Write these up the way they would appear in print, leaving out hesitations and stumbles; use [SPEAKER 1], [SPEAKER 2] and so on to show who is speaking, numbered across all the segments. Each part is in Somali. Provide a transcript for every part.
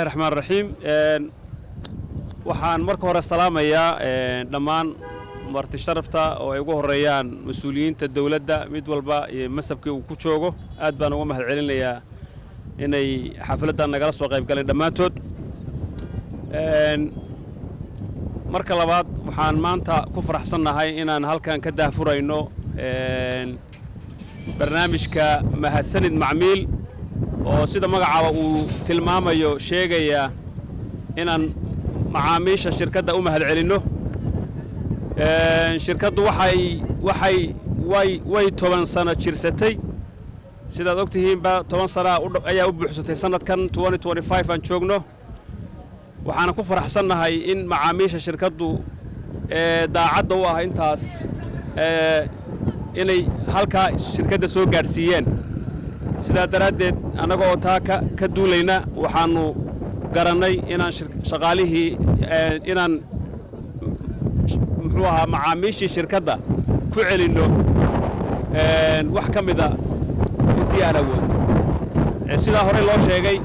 [SPEAKER 1] الله الرحمن الرحيم waxaan marka hore salaamayaa dhammaan marti sharafta oo ay ugu horeeyaan mas'uuliyiinta dawladda mid walba iyo masabkii uu ku joogo aad baan uga mahad celinayaa inay xafladdan nagala soo qayb galeen dhammaantood marka labaad waxaan maanta ku faraxsanahay inaan halkan ka daahfurayno barnaamijka mahadsanid macmiil oo sida magacaaba uu tilmaamayo sheegaya inaan macaamiisha shirkadda u mahad celinno shirkaddu way 10 sano jirsatay sidaad ogtihiinba 10 sano ayaa u buuxsatay sanadkan 2025 aan joogno waxaan ku faraxsanahay in macaamiisha shirkaddu daacadda u ah intaas inay halka shirkadda soo gaarsiiyeen sidaa daradeed anaga oo taa ka duulayna waxaanu garanay inaan shaqaalihii inaan muxuu ahaa macaamiishii shirkadda ku celinno wax ka mida intii aan awood sidaa hore loo sheegay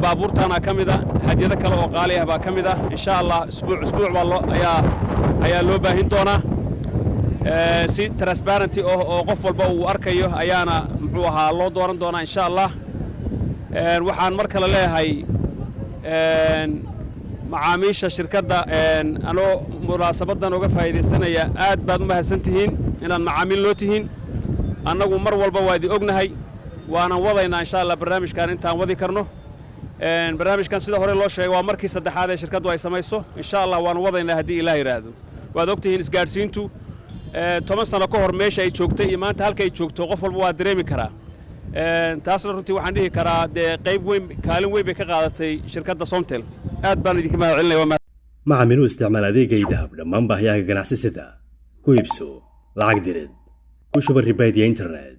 [SPEAKER 1] baabuurtaana ka mida hadiyado kale oo qaali ah baa ka mid ah insha allah isbuuc baa ayaa loo baahin doonaa si transparency oo qof walba uu arkayo ayaana muxuu ahaa loo dooran doonaa insha allah waxaan mar kale leeyahay macaamiisha shirkadda anoo munaasabadan uga faa'iideysanaya aad baad u mahadsantihiin inaad macaamiil loo tihiin annagu mar walba waa idin ognahay waanan wadaynaa insha allah barnaamijkan intaan wadi karno barnaamijkan sida hore loo sheegay waa markii saddexaad ee shirkaddu ay samayso insha allah waan wadaynaa haddii ilaah yiraahdo waad ogtihiin isgaadhsiintu 10 sano ka hor meesha ay joogtay iyo maanta halka ay joogto qof walba waa dareemi karaa taasna runtii waxaan dhihi karaa qayb weyn kaalin weyn bay ka qaadatay shirkadda Somtel aad baan idinka mahad celinayaa
[SPEAKER 2] macaamiil isticmaal adeegga idahab dhammaan baahiyaha ganacsiga ku iibso lacag dirid ku shuba ribaad iyo internet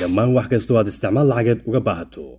[SPEAKER 2] dhammaan wax kasta oo aad isticmaal lacageed uga baahato